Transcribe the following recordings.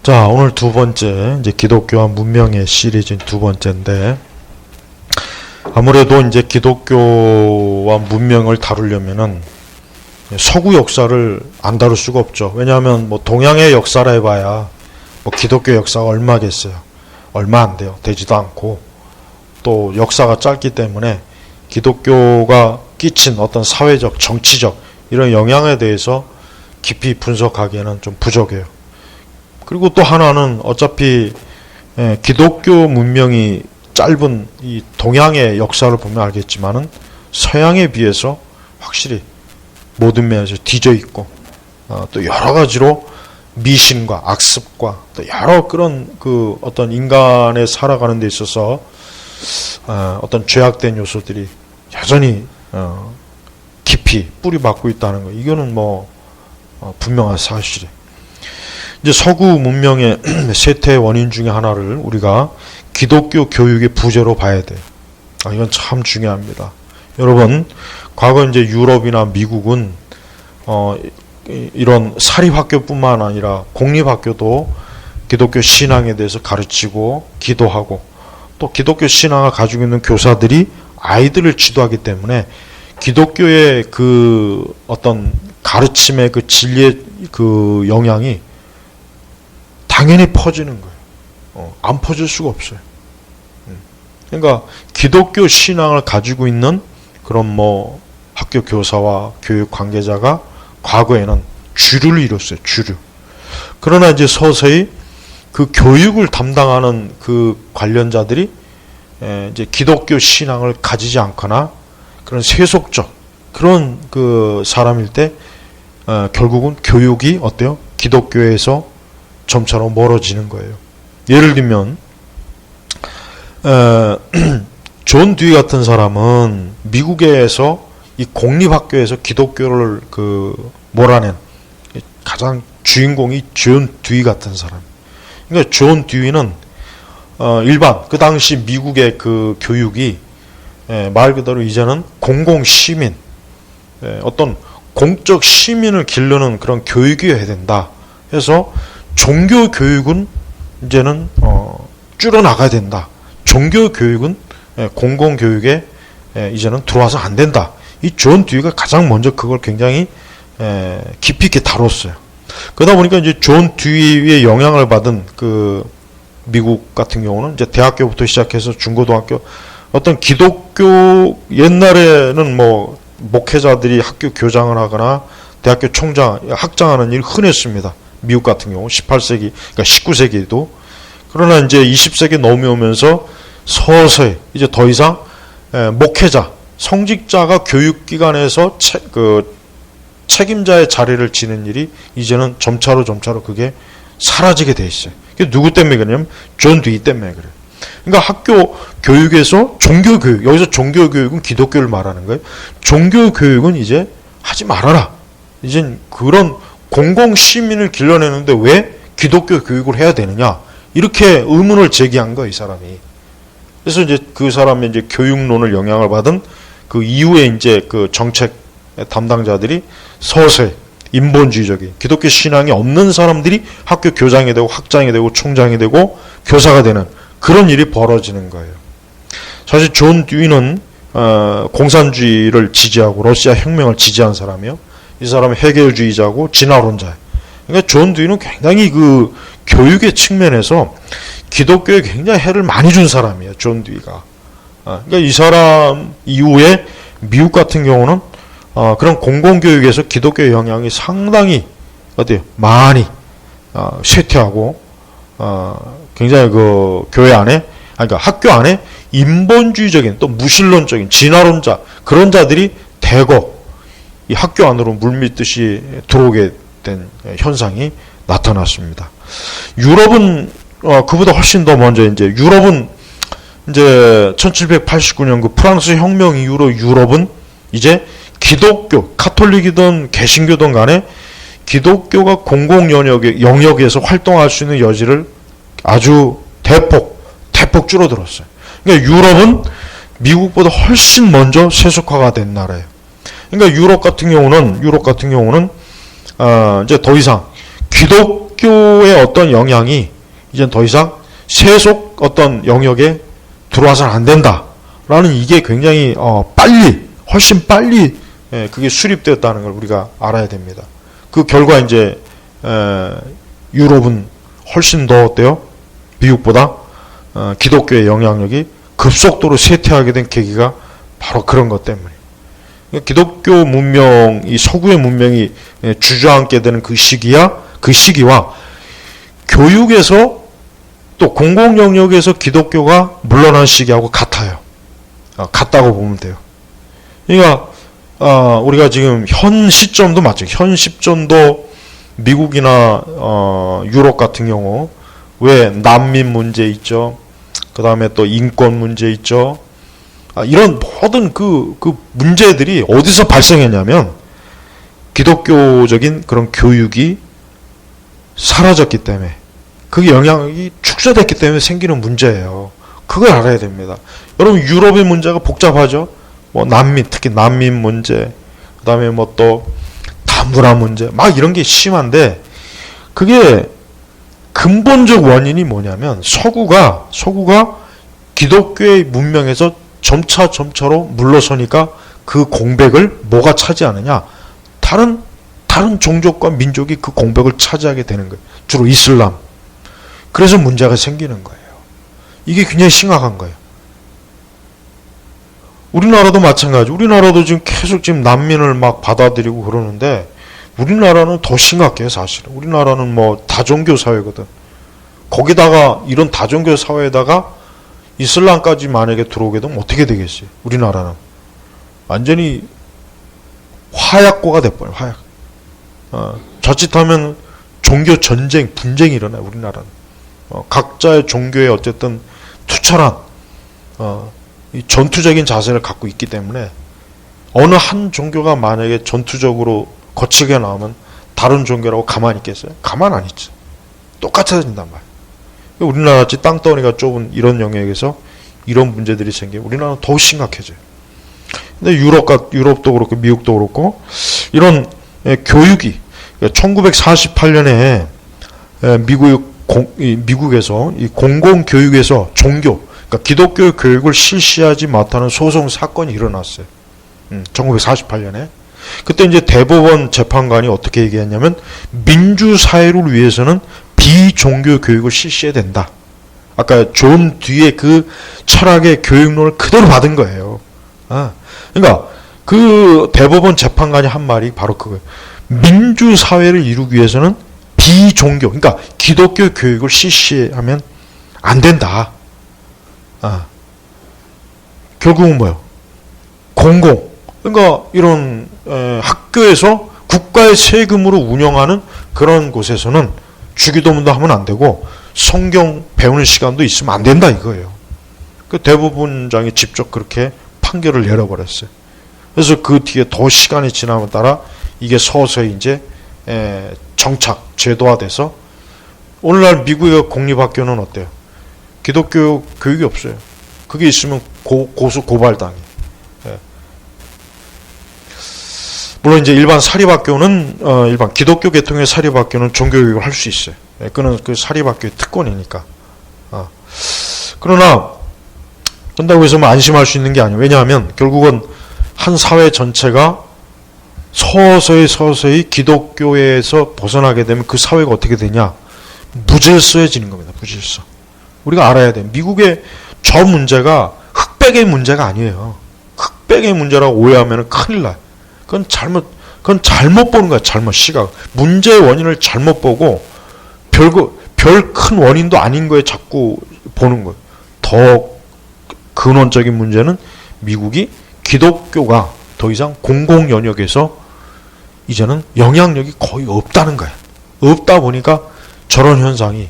자, 오늘 두 번째, 이제 기독교와 문명의 시리즈 두 번째인데, 아무래도 이제 기독교와 문명을 다루려면은 서구 역사를 안 다룰 수가 없죠. 왜냐하면 뭐 동양의 역사라 해봐야 뭐 기독교 역사가 얼마겠어요. 얼마 안 돼요. 되지도 않고, 또 역사가 짧기 때문에 기독교가 끼친 어떤 사회적, 정치적 이런 영향에 대해서 깊이 분석하기에는 좀 부족해요. 그리고 또 하나는 어차피 기독교 문명이 짧은 이 동양의 역사를 보면 알겠지만은 서양에 비해서 확실히 모든 면에서 뒤져 있고, 또 여러 가지로 미신과 악습과 또 여러 그런 그 어떤 인간의 살아가는 데 있어서 어떤 죄악된 요소들이 여전히 깊이 뿌리박고 있다는 거, 이거는 뭐 분명한 사실이에요. 이제 서구 문명의 쇠퇴의 원인 중에 하나를 우리가 기독교 교육의 부재로 봐야 돼요. 이건 참 중요합니다. 여러분, 과거 이제 유럽이나 미국은 이런 사립학교뿐만 아니라 공립학교도 기독교 신앙에 대해서 가르치고 기도하고, 또 기독교 신앙을 가지고 있는 교사들이 아이들을 지도하기 때문에 기독교의 그 어떤 가르침의 그 진리의 그 영향이 당연히 퍼지는 거예요. 안 퍼질 수가 없어요. 그러니까 기독교 신앙을 가지고 있는 그런 뭐 학교 교사와 교육 관계자가 과거에는 주류를 이뤘어요. 주류. 그러나 이제 서서히 그 교육을 담당하는 그 관련자들이 이제 기독교 신앙을 가지지 않거나 그런 세속적 그런 그 사람일 때 결국은 교육이 어때요? 기독교에서 점차로 멀어지는 거예요. 예를 들면 존 듀이 같은 사람은 미국에서 이 공립학교에서 기독교를 그 몰아낸 가장 주인공이 존 듀이 같은 사람. 그러니까 존 듀이는 일반 그 당시 미국의 그 교육이 말 그대로 이제는 공공 시민, 어떤 공적 시민을 기르는 그런 교육이어야 된다 해서 종교 교육은 이제는 줄어나가야 된다. 종교 교육은 공공 교육에 이제는 들어와서 안 된다. 이 존 듀이가 가장 먼저 그걸 굉장히 깊이 있게 다뤘어요. 그러다 보니까 이제 존 듀이의 영향을 받은 그 미국 같은 경우는 이제 대학교부터 시작해서 중고등학교 어떤 기독교, 옛날에는 뭐 목회자들이 학교 교장을 하거나 대학교 총장, 학장하는 일이 흔했습니다. 미국 같은 경우 18세기, 그러니까 19세기에도. 그러나 이제 20세기 넘어오면서 서서히 이제 더 이상 목회자, 성직자가 교육기관에서 책임자의 자리를 지는 일이 이제는 점차로 그게 사라지게 돼 있어요. 그게 누구 때문에 그러냐면 존 듀이 때문에 그래요. 그러니까 학교 교육에서 종교교육, 여기서 종교교육은 기독교를 말하는 거예요. 종교교육은 이제 하지 말아라. 이젠 그런 공공시민을 길러내는데 왜 기독교 교육을 해야 되느냐, 이렇게 의문을 제기한 거예요, 이 사람이. 그래서 이제 그 사람의 이제 교육론을 영향을 받은 그 이후에 이제 그 정책 담당자들이 서서히 인본주의적인 기독교 신앙이 없는 사람들이 학교 교장이 되고 학장이 되고 총장이 되고 교사가 되는 그런 일이 벌어지는 거예요. 사실 존 듀이는 공산주의를 지지하고 러시아 혁명을 지지한 사람이요. 이 사람은 해결주의자고 진화론자예요. 그러니까 존 듀이는 굉장히 그 교육의 측면에서 기독교에 굉장히 해를 많이 준 사람이에요. 존 듀이가. 그러니까 이 사람 이후에 미국 같은 경우는 그런 공공교육에서 기독교의 영향이 상당히 어때요? 많이 쇠퇴하고 굉장히 그 교회 안에, 그러니까 학교 안에 인본주의적인 또 무신론적인 진화론자 그런 자들이 대거 이 학교 안으로 물밀듯이 들어오게 된 현상이 나타났습니다. 유럽은 그보다 훨씬 더 먼저 이제 유럽은 이제 1789년 그 프랑스 혁명 이후로 유럽은 이제 기독교, 카톨릭이든 개신교든 간에 기독교가 공공 영역에서 활동할 수 있는 여지를 아주 대폭 줄어들었어요. 그러니까 유럽은 미국보다 훨씬 먼저 세속화가 된 나라예요. 그러니까 유럽 같은 경우는 이제 더 이상 기독교의 어떤 영향이 이젠 더 이상 세속 어떤 영역에 들어와서는 안 된다라는 이게 굉장히 훨씬 빨리 그게 수립되었다는 걸 우리가 알아야 됩니다. 그 결과 이제 유럽은 훨씬 더 어때요? 미국보다 기독교의 영향력이 급속도로 쇠퇴하게 된 계기가 바로 그런 것 때문에. 기독교 문명, 이 서구의 문명이 주저앉게 되는 그 시기와 교육에서 또 공공 영역에서 기독교가 물러난 시기하고 같아요. 같다고 보면 돼요. 그러니까 우리가 지금 현 시점도 맞죠. 현 시점도 미국이나 유럽 같은 경우 왜 난민 문제 있죠. 그 다음에 또 인권 문제 있죠. 이런 모든 그 문제들이 어디서 발생했냐면 기독교적인 그런 교육이 사라졌기 때문에 그게 영향이 축소됐기 때문에 생기는 문제예요. 그걸 알아야 됩니다. 여러분 유럽의 문제가 복잡하죠. 뭐 특히 난민 문제, 그 다음에 뭐 또 다문화 문제, 막 이런 게 심한데 그게 근본적 원인이 뭐냐면 서구가 기독교의 문명에서 점차로 물러서니까 그 공백을 뭐가 차지하느냐? 다른 종족과 민족이 그 공백을 차지하게 되는 거예요. 주로 이슬람. 그래서 문제가 생기는 거예요. 이게 굉장히 심각한 거예요. 우리나라도 마찬가지. 우리나라도 지금 계속 지금 난민을 막 받아들이고 그러는데 우리나라는 더 심각해요, 사실은. 우리나라는 뭐 다종교 사회거든. 거기다가 이런 다종교 사회에다가 이슬람까지 만약에 들어오게 되면 어떻게 되겠어요? 우리나라는 완전히 화약고가 돼버려요. 화약. 자칫하면 종교 전쟁, 분쟁이 일어나요. 우리나라는. 각자의 종교에 어쨌든 투철한 이 전투적인 자세를 갖고 있기 때문에 어느 한 종교가 만약에 전투적으로 거칠게 나오면 다른 종교라고 가만히 있겠어요? 가만 안 있죠. 똑같아진단 말이에요. 우리나라같이 땅덩어리가 좁은 이런 영역에서 이런 문제들이 생기면 우리나라는 더욱 심각해져요. 근데 유럽도 그렇고 미국도 그렇고 이런 교육이 1948년에 미국에서 이 공공교육에서 그러니까 기독교 교육을 실시하지 못하는 소송 사건이 일어났어요. 1948년에. 그때 이제 대법원 재판관이 어떻게 얘기했냐면 민주사회를 위해서는 비종교 교육을 실시해야 된다. 아까 존 뒤에 그 철학의 교육론을 그대로 받은 거예요. 그러니까 그 대법원 재판관이 한 말이 바로 그거예요. 민주사회를 이루기 위해서는 비종교, 그러니까 기독교 교육을 실시하면 안 된다. 결국은 뭐예요? 그러니까 이런 학교에서 국가의 세금으로 운영하는 그런 곳에서는 주기도문도 하면 안 되고 성경 배우는 시간도 있으면 안 된다 이거예요. 그 대법원장이 직접 그렇게 판결을 내려버렸어요. 그래서 그 뒤에 더 시간이 지남에 따라 이게 서서히 이제 정착, 제도화돼서 오늘날 미국의 공립학교는 어때요? 기독교 교육이 없어요. 그게 있으면 고수 고발당해. 물론 이제 일반 사립학교는 일반 기독교 계통의 사립학교는 종교교육을 할 수 있어요. 그는 그 사립학교의 특권이니까. 그러나 그런다고 해서 뭐 안심할 수 있는 게 아니에요. 왜냐하면 결국은 한 사회 전체가 서서히 기독교에서 벗어나게 되면 그 사회가 어떻게 되냐? 무질서해지는 겁니다. 무질서. 우리가 알아야 돼요. 미국의 저 문제가 흑백의 문제가 아니에요. 흑백의 문제라고 오해하면 큰일 나요. 그건 잘못 보는 거야. 잘못 시각. 문제의 원인을 잘못 보고 별 큰 원인도 아닌 거에 자꾸 보는 거예요. 더 근원적인 문제는 미국이 기독교가 더 이상 공공 영역에서 이제는 영향력이 거의 없다는 거야. 없다 보니까 저런 현상이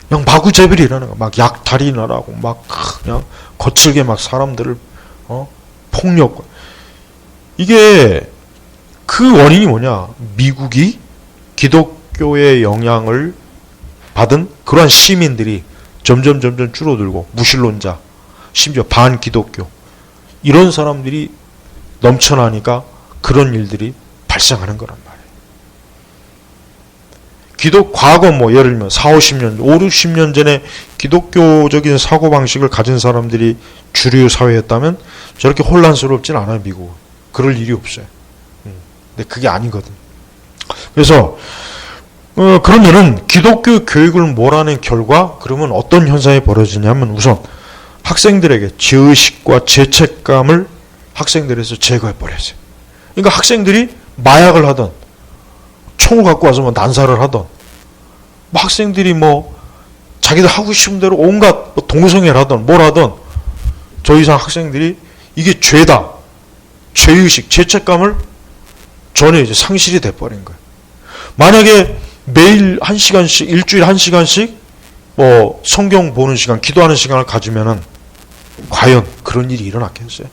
그냥 마구잡이로 일어나는 거야. 막 약탈이나라고 막 그냥 거칠게 막 사람들을 폭력. 이게 그 원인이 뭐냐? 미국이 기독교의 영향을 받은 그러한 시민들이 점점 줄어들고 무신론자, 심지어 반기독교 이런 사람들이 넘쳐나니까 그런 일들이 발생하는 거란 말이에요. 과거 뭐 예를 들면 4, 50년, 5, 60년 전에 기독교적인 사고방식을 가진 사람들이 주류 사회였다면 저렇게 혼란스럽진 않아요, 미국은. 그럴 일이 없어요. 근데 그게 아니거든. 그래서 그러면은 기독교 교육을 몰아낸 결과 그러면 어떤 현상이 벌어지냐면 우선 학생들에게 죄의식과 죄책감을 학생들에서 제거해버렸어요. 그러니까 학생들이 마약을 하던 총을 갖고 와서 뭐 난사를 하던 뭐 학생들이 뭐 자기들 하고 싶은 대로 온갖 뭐 동성애를 하던 뭘 하던 더 이상 학생들이 이게 죄다. 죄의식, 죄책감을 전혀 이제 상실이 돼버린 거예요. 만약에 매일 1시간씩, 일주일에 1시간씩 뭐 성경 보는 시간, 기도하는 시간을 가지면은 과연 그런 일이 일어났겠어요?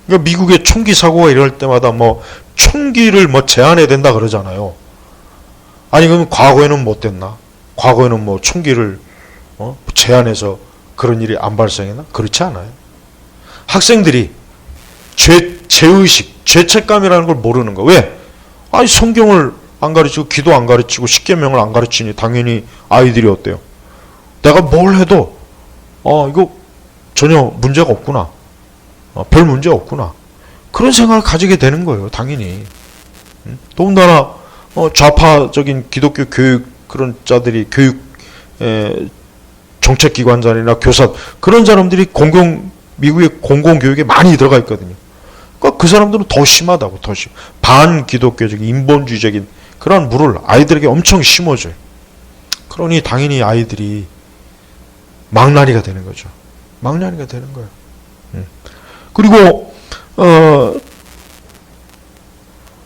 그러니까 미국의 총기 사고가 일어날 때마다 뭐 총기를 뭐 제한해야 된다 그러잖아요. 아니 그러면 과거에는 못 됐나? 과거에는 뭐 총기를 제한해서 그런 일이 안 발생했나? 그렇지 않아요. 학생들이 죄의식, 죄책감이라는 걸 모르는 거. 왜? 아니 성경을 안 가르치고 기도 안 가르치고 십계명을 안 가르치니 당연히 아이들이 어때요? 내가 뭘 해도 이거 전혀 문제가 없구나. 별 문제 없구나. 그런 생각을 가지게 되는 거예요. 당연히. 더군다나 좌파적인 기독교 교육 그런 자들이 교육 정책기관자나 교사 그런 사람들이 미국의 공공교육에 많이 들어가 있거든요. 그러니까 그 사람들은 더 심하다고. 더 반기독교적인 인본주의적인 그런 물을 아이들에게 엄청 심어줘요. 그러니 당연히 아이들이 망나니가 되는 거죠. 망나니가 되는 거예요. 그리고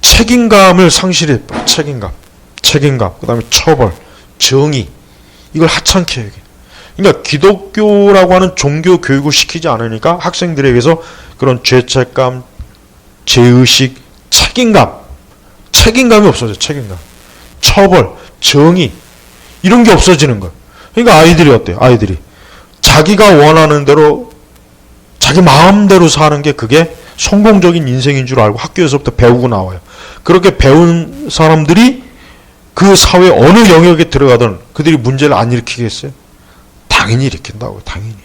책임감을 상실해요. 책임감, 그 다음에 처벌, 정의, 이걸 하찮게 여겨요. 그러니까 기독교라고 하는 종교 교육을 시키지 않으니까 학생들에게서 그런 죄책감, 죄의식, 책임감이 없어져요. 책임감, 처벌, 정의 이런 게 없어지는 거예요. 그러니까 아이들이 어때요? 아이들이 자기가 원하는 대로 자기 마음대로 사는 게 그게 성공적인 인생인 줄 알고 학교에서부터 배우고 나와요. 그렇게 배운 사람들이 그 사회 어느 영역에 들어가든 그들이 문제를 안 일으키겠어요? 당연히 일으킨다고요. 당연히.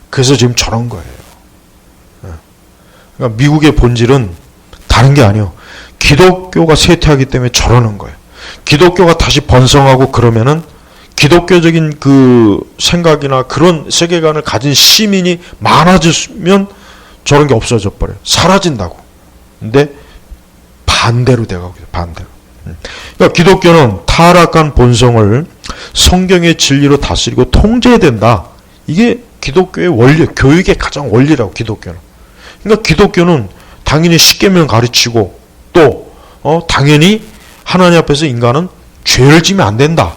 그래서 지금 저런 거예요. 그러니까 미국의 본질은 다른 게 아니에요. 기독교가 쇠퇴하기 때문에 저러는 거예요. 기독교가 다시 번성하고 그러면은 기독교적인 그 생각이나 그런 세계관을 가진 시민이 많아지면 저런 게 없어져 버려요. 사라진다고. 근데 반대로 돼가고 있어요. 반대로. 그러니까 기독교는 타락한 본성을 성경의 진리로 다스리고 통제해야 된다. 이게 기독교의 원리, 교육의 가장 원리라고. 기독교는. 그러니까 기독교는 당연히 십계명 가르치고 또 당연히 하나님 앞에서 인간은 죄를 지면 안 된다.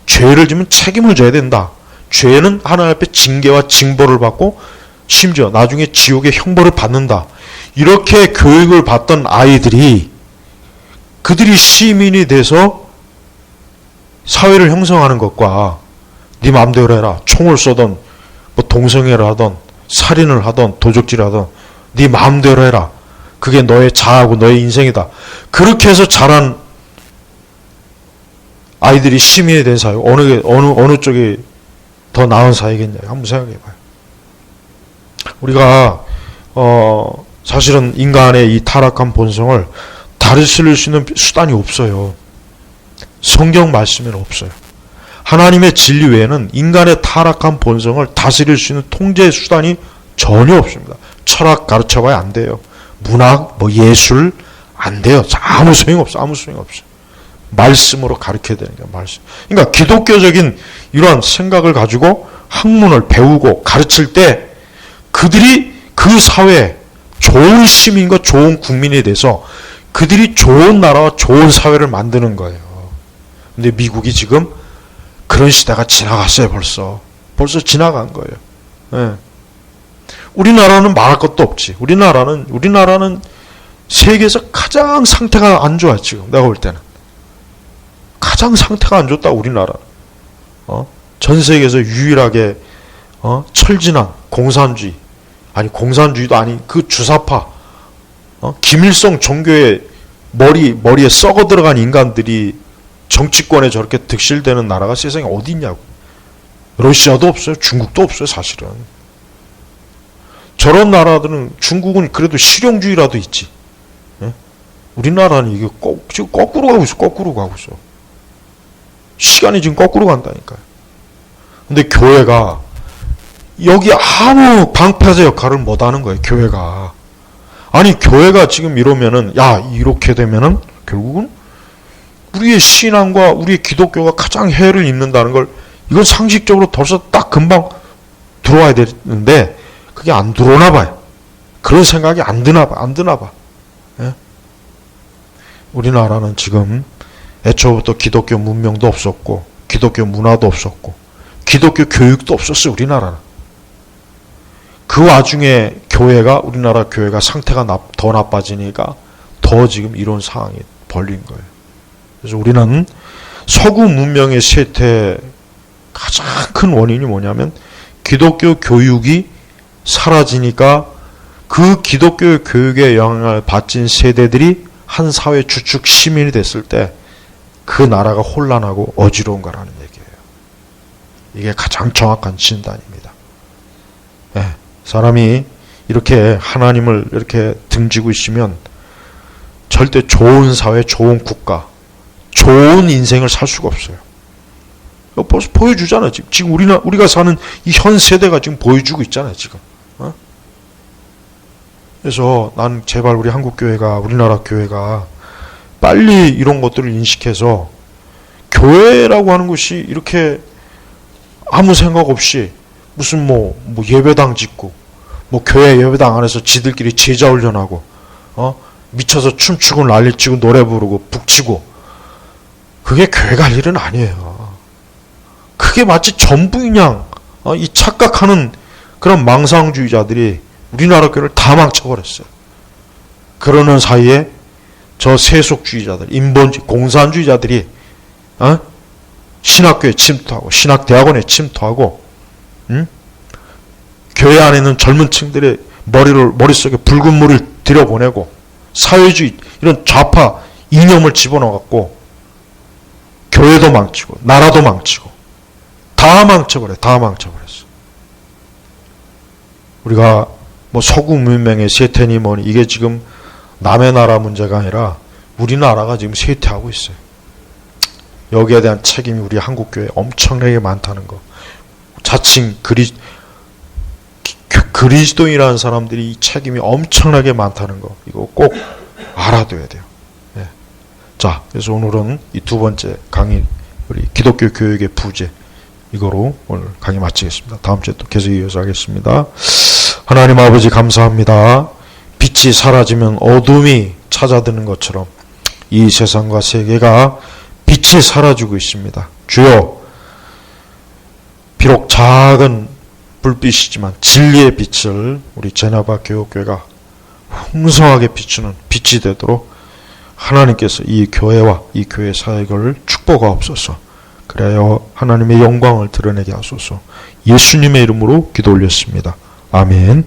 죄를 지면 책임을 져야 된다. 죄는 하나님 앞에 징계와 징벌을 받고 심지어 나중에 지옥의 형벌을 받는다. 이렇게 교육을 받던 아이들이 그들이 시민이 돼서 사회를 형성하는 것과 네 마음대로 해라. 총을 쏘던 뭐 동성애를 하던 살인을 하던 도적질을 하던 네 마음대로 해라. 그게 너의 자아고 너의 인생이다. 그렇게 해서 자란 아이들이 시민이 된 사회, 어느 쪽이 더 나은 사회겠냐. 한번 생각해 봐요. 우리가, 사실은 인간의 이 타락한 본성을 다스릴 수 있는 수단이 없어요. 성경 말씀에는 없어요. 하나님의 진리 외에는 인간의 타락한 본성을 다스릴 수 있는 통제 수단이 전혀 없습니다. 철학 가르쳐 봐야 안 돼요. 문학, 뭐 예술, 안 돼요. 아무 소용없어. 아무 소용없어. 말씀으로 가르쳐야 되는 거예요. 말씀. 그러니까 기독교적인 이러한 생각을 가지고 학문을 배우고 가르칠 때 그들이 그 사회에 좋은 시민과 좋은 국민이 돼서 그들이 좋은 나라와 좋은 사회를 만드는 거예요. 근데 미국이 지금 그런 시대가 지나갔어요. 벌써 지나간 거예요. 네. 우리나라는 말할 것도 없지. 우리나라는 세계에서 가장 상태가 안 좋아. 지금 내가 볼 때는 가장 상태가 안 좋다. 우리나라. 전 세계에서 유일하게 철진한 공산주의, 아니 공산주의도 아닌 그 주사파, 김일성 종교의 머리에 썩어 들어간 인간들이 정치권에 저렇게 득실되는 나라가 세상에 어디 있냐고. 러시아도 없어요. 중국도 없어요. 사실은. 저런 나라들은, 중국은 그래도 실용주의라도 있지. 예? 우리나라는 이게 지금 거꾸로 가고 있어. 거꾸로 가고 있어. 시간이 지금 거꾸로 간다니까요. 근데 교회가 여기 아무 방패자 역할을 못하는 거예요. 교회가. 아니 교회가 지금 이러면은, 야 이렇게 되면은 결국은 우리의 신앙과 우리의 기독교가 가장 해를 입는다는 걸, 이건 상식적으로 벌써 딱 금방 들어와야 되는데 그게 안 들어오나 봐요. 그런 생각이 안 드나 봐. 예? 우리나라는 지금 애초부터 기독교 문명도 없었고 기독교 문화도 없었고 기독교 교육도 없었어요. 우리나라는. 그 와중에 우리나라 교회가 상태가 더 나빠지니까 더 지금 이런 상황이 벌린 거예요. 그래서 우리는 서구 문명의 쇠퇴 가장 큰 원인이 뭐냐면 기독교 교육이 사라지니까 그 기독교 교육의 영향을 받친 세대들이 한 사회 주축 시민이 됐을 때 그 나라가 혼란하고 어지러운 거라는 얘기예요. 이게 가장 정확한 진단입니다. 네, 사람이 이렇게 하나님을 이렇게 등지고 있으면 절대 좋은 사회, 좋은 국가, 좋은 인생을 살 수가 없어요. 벌써 보여주잖아요. 지금 우리가 사는 이 현 세대가 지금 보여주고 있잖아요. 지금. 그래서 난 제발 우리 한국교회가, 우리나라 교회가 빨리 이런 것들을 인식해서 교회라고 하는 것이 이렇게 아무 생각 없이 무슨 뭐 예배당 짓고 교회 예배당 안에서 지들끼리 제자 훈련하고 미쳐서 춤추고 난리치고 노래 부르고 북치고, 그게 교회가 할 일은 아니에요. 그게 마치 전부인 양 이 착각하는 그런 망상주의자들이 우리나라 교회를 다 망쳐버렸어요. 그러는 사이에 저 세속주의자들, 인본주의, 공산주의자들이 신학교에 침투하고 신학대학원에 침투하고, 교회 안에 있는 젊은 층들의 머릿속에 붉은 물을 들여보내고 사회주의 이런 좌파 이념을 집어넣어갖고 교회도 망치고 나라도 망치고 다 망쳐버렸어. 우리가 서구 문명의 쇠퇴니 뭐니, 이게 지금 남의 나라 문제가 아니라 우리나라가 지금 쇠퇴하고 있어요. 여기에 대한 책임이 우리 한국교회에 엄청나게 많다는 거. 자칭 그리스도인이라는 사람들이 이 책임이 엄청나게 많다는 거, 이거 꼭 알아둬야 돼요. 예. 자, 그래서 오늘은 이 두 번째 강의, 우리 기독교 교육의 부재, 이거로 오늘 강의 마치겠습니다. 다음 주에 또 계속 이어서 하겠습니다. 하나님 아버지 감사합니다. 빛이 사라지면 어둠이 찾아드는 것처럼 이 세상과 세계가 빛이 사라지고 있습니다. 주여, 비록 작은 불빛이지만 진리의 빛을 우리 제나바 교육교회가 풍성하게 비추는 빛이 되도록 하나님께서 이 교회와 이 교회 사역을 축복하옵소서. 그래야 하나님의 영광을 드러내게 하소서. 예수님의 이름으로 기도 올렸습니다. 아멘.